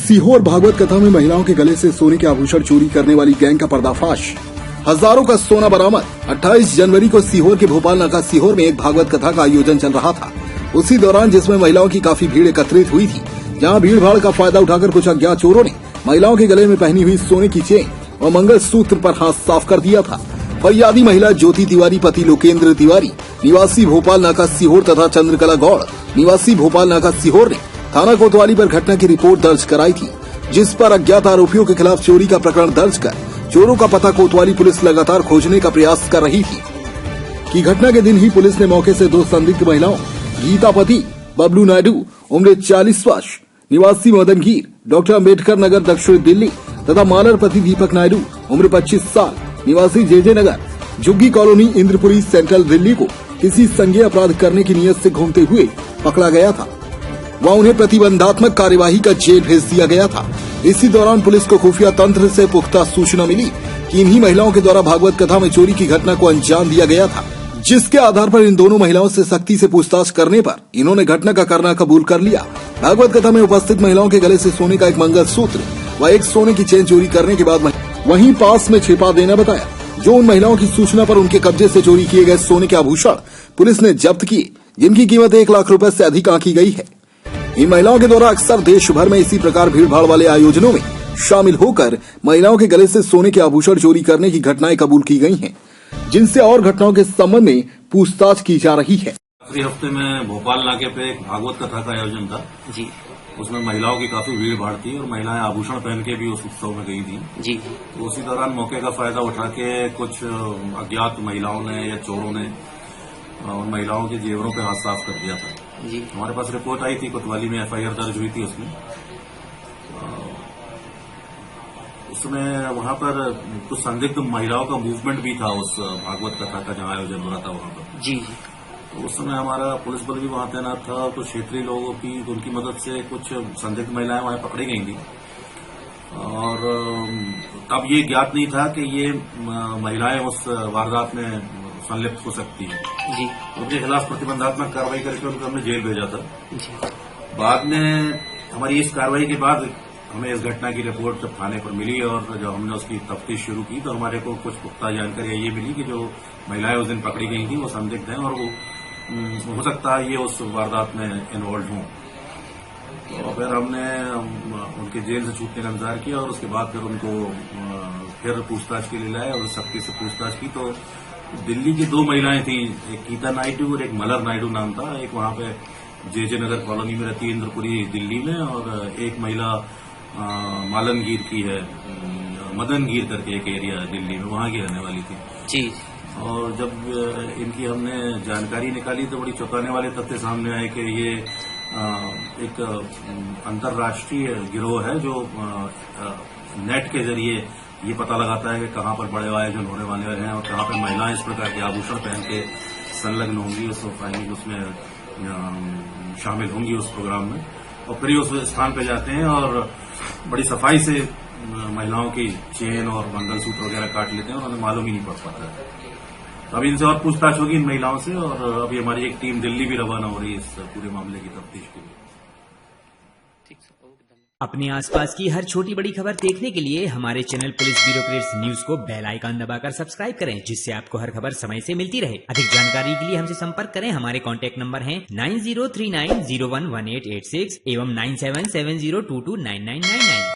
सीहोर भागवत कथा में महिलाओं के गले से सोने के आभूषण चोरी करने वाली गैंग का पर्दाफाश। हजारों का सोना बरामद। 28 जनवरी को सीहोर के भोपाल नाका सीहोर में एक भागवत कथा का आयोजन चल रहा था। उसी दौरान जिसमें महिलाओं की काफी भीड़ एकत्रित हुई थी, जहां भीड़ भाड़ का फायदा उठाकर कुछ अज्ञात चोरों ने महिलाओं के गले में पहनी हुई सोने की चेन और मंगलसूत्र पर हाथ साफ कर दिया था। फरियादी महिला ज्योति तिवारी पति लोकेंद्र तिवारी निवासी भोपाल नाका सीहोर तथा चंद्रकला गौड़ निवासी भोपाल नाका सीहोर ने थाना कोतवाली पर घटना की रिपोर्ट दर्ज कराई थी, जिस पर अज्ञात आरोपियों के खिलाफ चोरी का प्रकरण दर्ज कर चोरों का पता कोतवाली पुलिस लगातार खोजने का प्रयास कर रही थी। कि घटना के दिन ही पुलिस ने मौके से 2 संदिग्ध महिलाओं गीता पति बबलू नायडू उम्र 40 वर्ष निवासी मदनगीर डॉक्टर अम्बेडकर नगर दक्षिण दिल्ली तथा मालर पति दीपक नायडू उम्र 25 साल निवासी जेजे नगर झुग्गी कॉलोनी इंद्रपुरी सेंट्रल दिल्ली को किसी संज्ञेय अपराध करने की नीयत से घूमते हुए पकड़ा गया था। वह उन्हें प्रतिबंधात्मक कार्यवाही का जेल भेज दिया गया था। इसी दौरान पुलिस को खुफिया तंत्र से पुख्ता सूचना मिली कि इन्हीं महिलाओं के द्वारा भागवत कथा में चोरी की घटना को अंजाम दिया गया था, जिसके आधार पर इन दोनों महिलाओं से सख्ती से पूछताछ करने पर इन्होंने घटना का करना कबूल कर लिया। भागवत कथा में उपस्थित महिलाओं के गले से सोने का एक मंगलसूत्र व एक सोने की चेन चोरी करने के बाद वहीं पास में छिपा देना बताया। जो उन महिलाओं की सूचना पर उनके कब्जे से चोरी किए गए सोने के आभूषण पुलिस ने जब्त किए, जिनकी कीमत 1 लाख रुपए से अधिक आंकी गई है। इन महिलाओं के द्वारा अक्सर देश भर में इसी प्रकार भीड़ भाड़ वाले आयोजनों में शामिल होकर महिलाओं के गले से सोने के आभूषण चोरी करने की घटनाएं कबूल की गई हैं, जिनसे और घटनाओं के संबंध में पूछताछ की जा रही है। आखिरी हफ्ते में भोपाल नाके पे एक भागवत कथा का आयोजन था जी। उसमें महिलाओं की काफी भीड़ भाड़ थी और महिलाएं आभूषण पहन के भी उस उत्सव में गई थी जी। तो उसी दौरान मौके का फायदा उठा के कुछ अज्ञात महिलाओं ने या चोरों ने उन महिलाओं के जेवरों पे हाथ साफ कर दिया था जी। हमारे पास रिपोर्ट आई थी, कोतवाली में FIR दर्ज हुई थी उसमें वहां पर कुछ संदिग्ध महिलाओं का मूवमेंट भी था उस भागवत कथा का जहां आयोजन हो रहा था वहां पर जी। तो उस समय हमारा पुलिस बल भी वहां तैनात था और कुछ क्षेत्रीय लोगों की उनकी मदद से कुछ संदिग्ध महिलाएं वहां पकड़ी गई थी और तब ये ज्ञात नहीं था कि ये महिलाएं उस वारदात में संलिप्त हो सकती है जी। उनके खिलाफ प्रतिबंधात्मक कार्रवाई करके उनको हमने जेल भेजा था जी। बाद में हमारी इस कार्रवाई के बाद हमें इस घटना की रिपोर्ट जब थाने पर मिली और जब हमने उसकी तफ्तीश शुरू की तो हमारे को कुछ पुख्ता जानकारी ये मिली कि जो महिलाएं उस दिन पकड़ी गई थी वो संदिग्ध हैं और वो हो सकता है ये उस वारदात में इन्वॉल्व हों। तो फिर हमने उनके जेल से छूटने का इंतजार किया और उसके बाद फिर उनको फिर पूछताछ के लिए लाए और सख्ती से पूछताछ की तो दिल्ली की 2 महिलाएं थी, एक गीता नायडू और एक मलर नायडू नाम था। एक वहां पे जेजे नगर कॉलोनी में रहती है इंद्रपुरी दिल्ली में और एक महिला मालनगीर की है, मदनगीर करके एक एरिया दिल्ली में, वहां की रहने वाली थी जी। और जब इनकी हमने जानकारी निकाली तो बड़ी चौंकाने वाले तथ्य सामने आए कि ये एक अंतर्राष्ट्रीय गिरोह है जो नेट के जरिए ये पता लगाता है कि कहां पर बड़े आयोजन होने वाले हैं और कहां पर महिलाएं इस प्रकार के आभूषण पहन के संलग्न होंगी, उसमें शामिल होंगी उस प्रोग्राम में और फिर उस स्थान पर जाते हैं और बड़ी सफाई से महिलाओं की चेन और मंगलसूत्र वगैरह काट लेते हैं और उन्हें मालूम ही नहीं पड़ पाता है। अब इनसे और पूछताछ होगी इन महिलाओं से और अभी हमारी एक टीम दिल्ली भी रवाना हो रही है इस पूरे मामले की तफ्तीश के लिए। अपने आसपास की हर छोटी बड़ी खबर देखने के लिए हमारे चैनल पुलिस ब्यूरोक्रेट्स न्यूज को बेल आइकन दबाकर सब्सक्राइब करें, जिससे आपको हर खबर समय से मिलती रहे। अधिक जानकारी के लिए हमसे संपर्क करें। हमारे कॉन्टैक्ट नंबर हैं 9039011886 एवं 9770229999।